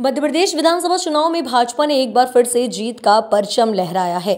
मध्य प्रदेश विधानसभा चुनाव में भाजपा ने एक बार फिर से जीत का परचम लहराया है।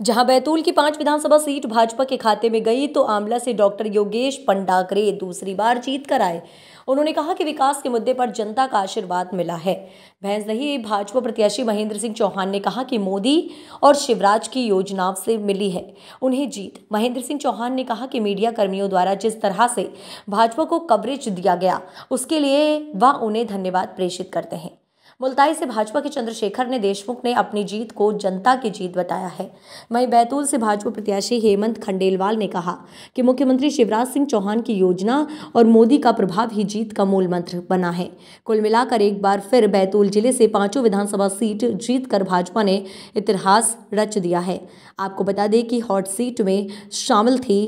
जहां बैतूल की 5 विधानसभा सीट भाजपा के खाते में गई तो आंवला से डॉक्टर योगेश पंडाकरे दूसरी बार जीत कर आए। उन्होंने कहा कि विकास के मुद्दे पर जनता का आशीर्वाद मिला है। भैंसदही भाजपा प्रत्याशी महेंद्र सिंह चौहान ने कहा कि मोदी और शिवराज की योजनाओं से मिली है उन्हें जीत। महेंद्र सिंह चौहान ने कहा कि मीडिया कर्मियों द्वारा जिस तरह से भाजपा को कवरेज दिया गया उसके लिए वह उन्हें धन्यवाद प्रेषित करते हैं। मुल्ताई से भाजपा के चंद्रशेखर ने देशमुख ने अपनी जीत को जनता की जीत बताया है। वहीं बैतूल से भाजपा प्रत्याशी हेमंत खंडेलवाल ने कहा कि मुख्यमंत्री शिवराज सिंह चौहान की योजना और मोदी का प्रभाव ही जीत का मूल मंत्र बना है। कुल मिलाकर एक बार फिर बैतूल जिले से 5 विधानसभा सीट जीतकर भाजपा ने इतिहास रच दिया है। आपको बता दें कि हॉट सीट में शामिल थी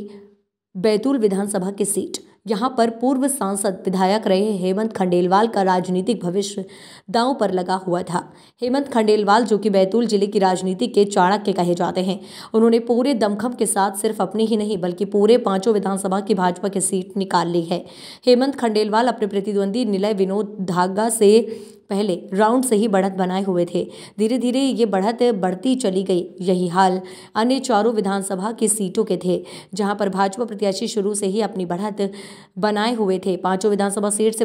बैतूल विधानसभा की सीट। यहां पर पूर्व सांसद विधायक रहे हेमंत खंडेलवाल का राजनीतिक भविष्य दांव पर लगा हुआ था। हेमंत खंडेलवाल जो कि बैतूल जिले की राजनीति के चाणक्य कहे जाते हैं, उन्होंने पूरे दमखम के साथ सिर्फ अपनी ही नहीं बल्कि पूरे 5 विधानसभा की भाजपा की सीट निकाल ली है। हेमंत खंडेलवाल अपने प्रतिद्वंदी निलय विनोद धागा से पहले राउंड से ही बढ़त बनाए हुए थे। धीरे धीरे ये बढ़त बढ़ती चली गई। यही हाल अन्य 4 विधानसभा की सीटों के थे, जहां पर भाजपा प्रत्याशी शुरू से ही अपनी बढ़त बनाए हुए थे। 5 विधानसभा सीट से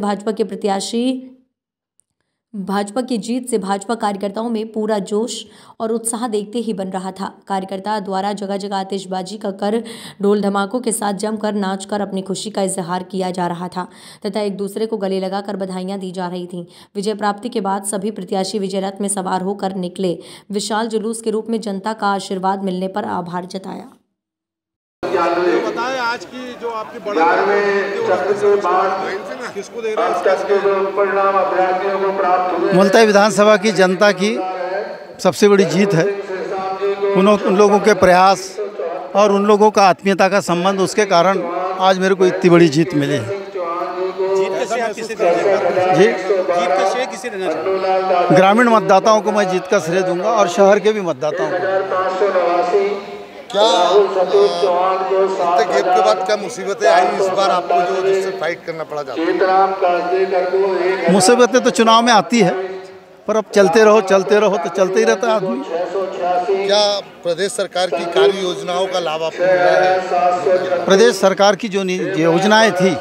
भाजपा की जीत से भाजपा कार्यकर्ताओं में पूरा जोश और उत्साह देखते ही बन रहा था। कार्यकर्ता द्वारा जगह जगह आतिशबाजी का कर ढोल धमाकों के साथ जमकर नाचकर अपनी खुशी का इजहार किया जा रहा था तथा एक दूसरे को गले लगाकर बधाइयां दी जा रही थीं। विजय प्राप्ति के बाद सभी प्रत्याशी विजय रथ में सवार होकर निकले। विशाल जुलूस के रूप में जनता का आशीर्वाद मिलने पर आभार जताया। बताएं आज की जो आपकी बड़ी किसको दे रहे हैं? मुल्ताई विधानसभा की जनता की सबसे बड़ी जीत है। उन लोगों के प्रयास और उन लोगों का आत्मीयता का संबंध, उसके कारण आज मेरे को इतनी बड़ी जीत मिली है। जीत का श्रेय आप किसे देंगे? जी, जीत का श्रेय किसे देना चाहिए? ग्रामीण मतदाताओं को मैं जीत का श्रेय दूंगा और शहर के भी मतदाताओं को। क्या इतने गैप के बाद क्या मुसीबतें आई इस बार आपको जो जिससे फाइट करना पड़ा जाता है? मुसीबतें तो चुनाव में आती है, पर अब चलते रहो तो चलते ही रहता है आदमी। क्या प्रदेश सरकार की कार्य योजनाओं का लाभ आपको मिला है? प्रदेश सरकार की जो योजनाएं थी,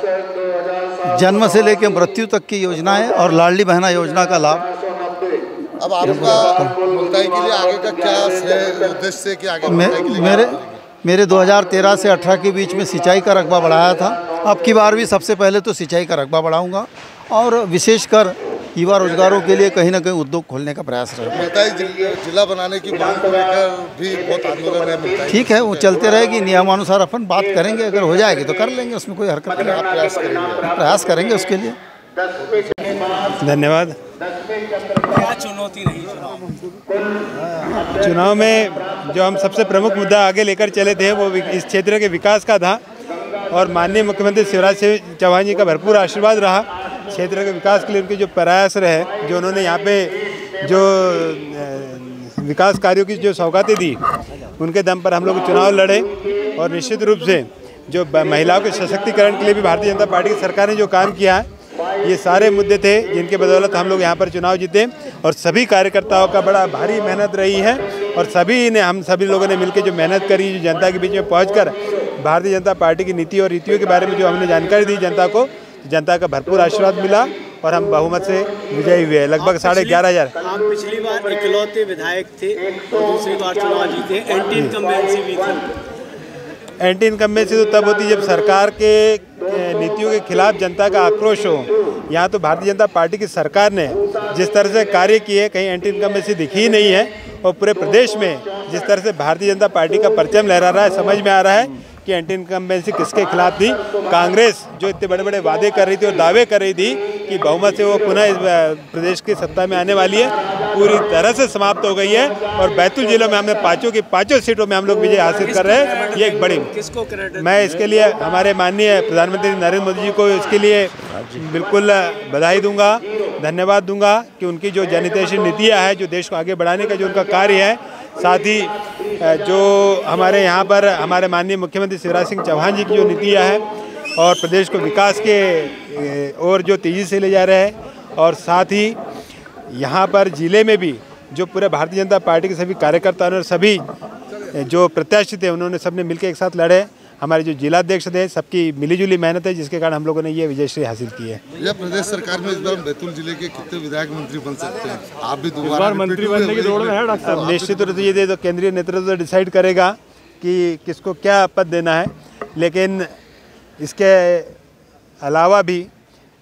जन्म से लेकर मृत्यु तक की योजनाएं और लाडली बहना योजना का लाभ। अब आपका मुल्ताई के लिए आगे का क्या उद्देश्य है कि आगे मेरे 2013 से 18 के बीच में सिंचाई का रकबा बढ़ाया था। अब की बार भी सबसे पहले तो सिंचाई का रकबा बढ़ाऊंगा और विशेषकर युवा रोजगारों के लिए कहीं ना कहीं उद्योग खोलने का प्रयास रहेगा। मुल्ताई जिला बनाने की मांग को लेकर भी बहुत आंदोलन है। ठीक है, वो चलते रहेगी, नियमानुसार अपन बात करेंगे, अगर हो जाएगी तो कर लेंगे, उसमें कोई हरकत नहीं। आप प्रयास करेंगे उसके लिए। धन्यवाद। क्या चुनौती रही चुनाव में जो हम सबसे प्रमुख मुद्दा आगे लेकर चले थे वो इस क्षेत्र के विकास का था और माननीय मुख्यमंत्री शिवराज सिंह चौहान जी का भरपूर आशीर्वाद रहा। क्षेत्र के विकास के लिए उनके जो प्रयास रहे, जो उन्होंने यहाँ पे जो विकास कार्यों की जो सौगातें दी, उनके दम पर हम लोग चुनाव लड़े और निश्चित रूप से जो महिलाओं के सशक्तिकरण के लिए भी भारतीय जनता पार्टी की सरकार ने जो काम किया है, ये सारे मुद्दे थे जिनके बदौलत हम लोग यहाँ पर चुनाव जीते। और सभी कार्यकर्ताओं का बड़ा भारी मेहनत रही है और हम सभी लोगों ने मिलकर जो मेहनत करी, जो जनता के बीच में पहुंचकर भारतीय जनता पार्टी की नीति और रीतियों के बारे में जो हमने जानकारी दी जनता को, जनता का भरपूर आशीर्वाद मिला और हम बहुमत से विजयी हुए, लगभग 11,500। आप पिछली बार इकलौते विधायक थे और दूसरी बार चुनाव जीते। एंटी इनकम्बेंसी भी थी। एंटी इनकम्बेंसी तो तब होती जब सरकार के नीतियों के खिलाफ जनता का आक्रोश हो। यहाँ तो भारतीय जनता पार्टी की सरकार ने जिस तरह से कार्य किए, कहीं एंटी इनकम्बेंसी दिखी ही नहीं है। और पूरे प्रदेश में जिस तरह से भारतीय जनता पार्टी का परचम लहरा रहा है, समझ में आ रहा है कि एंटी इनकम्बेंसी किसके खिलाफ थी। कांग्रेस जो इतने बड़े बड़े वादे कर रही थी और दावे कर रही थी कि बहुमत से वो पुनः इस प्रदेश की सत्ता में आने वाली है, पूरी तरह से समाप्त हो गई है। और बैतूल जिलों में हमने 5 सीटों में हम लोग विजय हासिल कर रहे हैं। ये एक बड़ी, मैं इसके लिए हमारे माननीय प्रधानमंत्री नरेंद्र मोदी जी को इसके लिए बिल्कुल बधाई दूंगा, धन्यवाद दूंगा कि उनकी जो जनहितैषी नीतियाँ है, जो देश को आगे बढ़ाने का जो उनका कार्य है, साथ ही जो हमारे यहाँ पर हमारे माननीय मुख्यमंत्री शिवराज सिंह चौहान जी की जो नीतियाँ है और प्रदेश को विकास के और जो तेज़ी से ले जा रहे हैं, और साथ ही यहाँ पर ज़िले में भी जो पूरे भारतीय जनता पार्टी के सभी कार्यकर्ताओं और सभी जो प्रत्याशी थे उन्होंने सबने मिलकर एक साथ लड़े। हमारे जो जिलाध्यक्ष थे सबकी मिलीजुली मेहनत है जिसके कारण हम लोगों ने ये विजयश्री हासिल की है। यह प्रदेश सरकार में इस बार बैतूल जिले के कितने विधायक मंत्री बन सकते हैं? आप भी दोबारा मंत्री बनने की दौड़ में है डॉक्टर साहब। निश्चित रूप से ये तो केंद्रीय नेतृत्व डिसाइड करेगा कि किसको क्या पद देना है, लेकिन इसके अलावा भी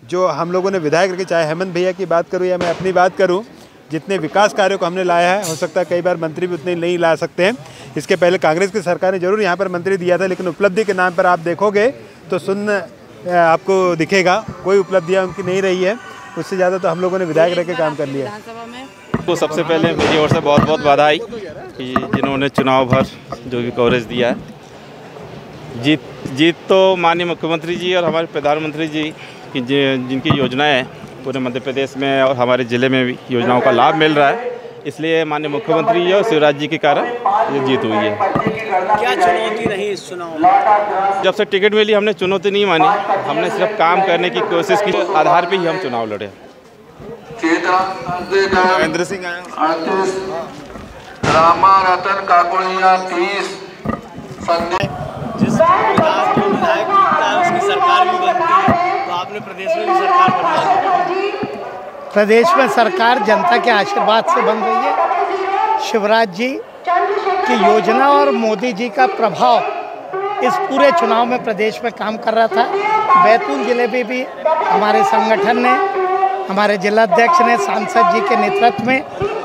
जो हम लोगों ने विधायक रखे, चाहे हेमंत भैया की बात करूँ या मैं अपनी बात करूँ, जितने विकास कार्यों को हमने लाया है, हो सकता है कई बार मंत्री भी उतने नहीं ला सकते हैं। इसके पहले कांग्रेस की सरकार ने जरूर यहाँ पर मंत्री दिया था, लेकिन उपलब्धि के नाम पर आप देखोगे तो आपको दिखेगा कोई उपलब्धियाँ उनकी नहीं रही है। उससे ज़्यादा तो हम लोगों ने विधायक रह के काम कर लिया। तो सबसे पहले मेरी ओर से बहुत बहुत बधाई कि जिन्होंने चुनाव भर जो भी कवरेज दिया है। जीत तो माननीय मुख्यमंत्री जी और हमारे प्रधानमंत्री जी की जिनकी योजनाएं हैं पूरे मध्य प्रदेश में और हमारे ज़िले में भी योजनाओं का लाभ मिल रहा है, इसलिए माननीय मुख्यमंत्री जी और शिवराज जी के कारण ये जीत हुई है। क्या चुनौती रही इस चुनाव में? जब से टिकट मिली हमने चुनौती नहीं मानी, हमने सिर्फ काम करने की कोशिश की, आधार पे ही हम चुनाव लड़े। महेंद्र सिंह रामा रतन काकुड़िया 30 जिस विधायक जीतता है उसकी सरकार भी बनती है, तो आपने प्रदेश में भी सरकार बनाई। प्रदेश में सरकार जनता के आशीर्वाद से बन रही है। शिवराज जी की योजना और मोदी जी का प्रभाव इस पूरे चुनाव में प्रदेश में काम कर रहा था। बैतूल जिले में भी हमारे संगठन ने, हमारे जिलाध्यक्ष ने, सांसद जी के नेतृत्व में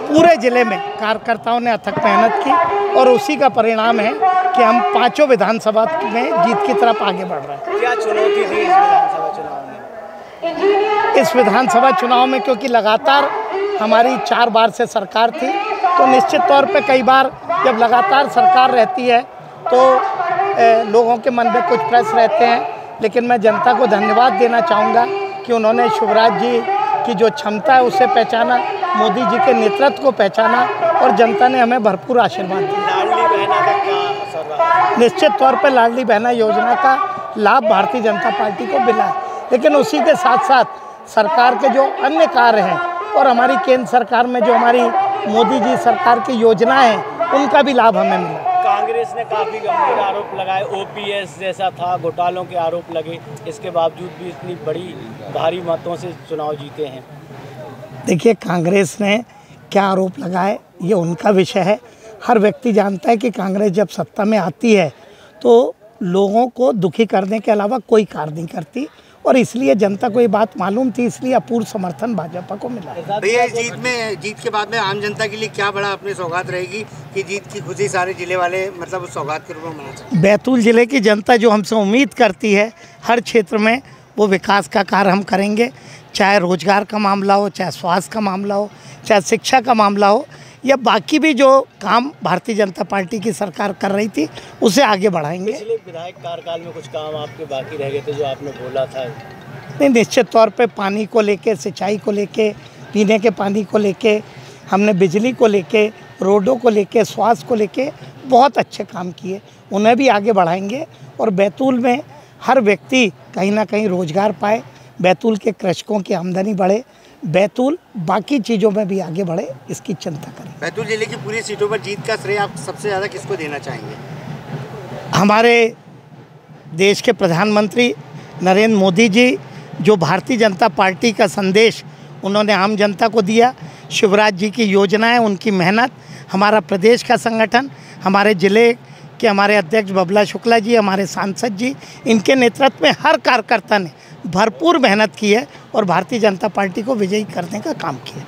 पूरे जिले में कार्यकर्ताओं ने अथक मेहनत की और उसी का परिणाम है कि हम 5 विधानसभा में जीत की तरफ आगे बढ़ रहे हैं। क्या चुनौती थी इस विधानसभा चुनाव में? इस विधानसभा चुनाव में क्योंकि लगातार हमारी 4 बार से सरकार थी, तो निश्चित तौर पे कई बार जब लगातार सरकार रहती है तो लोगों के मन में कुछ प्रश्न रहते हैं, लेकिन मैं जनता को धन्यवाद देना चाहूँगा कि उन्होंने शिवराज जी की जो क्षमता है उसे पहचाना, मोदी जी के नेतृत्व को पहचाना और जनता ने हमें भरपूर आशीर्वाद दिया। लाडली बहना का क्या असर रहा? निश्चित तौर पे लाडली बहना योजना का लाभ भारतीय जनता पार्टी को मिला है, लेकिन उसी के साथ साथ सरकार के जो अन्य कार्य हैं और हमारी केंद्र सरकार में जो हमारी मोदी जी सरकार की योजनाएं हैं उनका भी लाभ हमें मिला। कांग्रेस ने काफ़ी गंभीर आरोप लगाए, ओपीएस जैसा था, घोटालों के आरोप लगे, इसके बावजूद भी इतनी बड़ी भारी मतों से चुनाव जीते हैं। देखिए, कांग्रेस ने क्या आरोप लगाए ये उनका विषय है। हर व्यक्ति जानता है कि कांग्रेस जब सत्ता में आती है तो लोगों को दुखी करने के अलावा कोई कार्य नहीं करती और इसलिए जनता को ये बात मालूम थी, इसलिए अपूर्व समर्थन भाजपा को मिला। भैया, जीत के बाद में आम जनता के लिए क्या बड़ा अपनी सौगात रहेगी कि जीत की खुशी सारे जिले वाले मतलब उस सौगात के रूप में मना सकते? बैतूल जिले की जनता जो हमसे उम्मीद करती है हर क्षेत्र में वो विकास का कार्य हम करेंगे, चाहे रोजगार का मामला हो, चाहे स्वास्थ्य का मामला हो, चाहे शिक्षा का मामला हो, या बाकी भी जो काम भारतीय जनता पार्टी की सरकार कर रही थी उसे आगे बढ़ाएंगे। पिछले विधायक कार्यकाल में कुछ काम आपके बाकी रह गए थे जो आपने बोला था? नहीं, निश्चित तौर पे पानी को लेके, सिंचाई को लेके, पीने के पानी को लेके, हमने बिजली को लेके, रोडों को लेके, स्वास्थ्य को लेके बहुत अच्छे काम किए, उन्हें भी आगे बढ़ाएंगे और बैतूल में हर व्यक्ति कहीं ना कहीं रोजगार पाए, बैतूल के कृषकों की आमदनी बढ़े, बैतूल बाकी चीज़ों में भी आगे बढ़े, इसकी चिंता करें। बैतूल जिले की पूरी सीटों पर जीत का श्रेय आप सबसे ज़्यादा किसको देना चाहेंगे? हमारे देश के प्रधानमंत्री नरेंद्र मोदी जी, जो भारतीय जनता पार्टी का संदेश उन्होंने आम जनता को दिया, शिवराज जी की योजनाएं, उनकी मेहनत, हमारा प्रदेश का संगठन, हमारे ज़िले के हमारे अध्यक्ष बबला शुक्ला जी, हमारे सांसद जी, इनके नेतृत्व में हर कार्यकर्ता ने भरपूर मेहनत की है और भारतीय जनता पार्टी को विजयी करने का काम किया।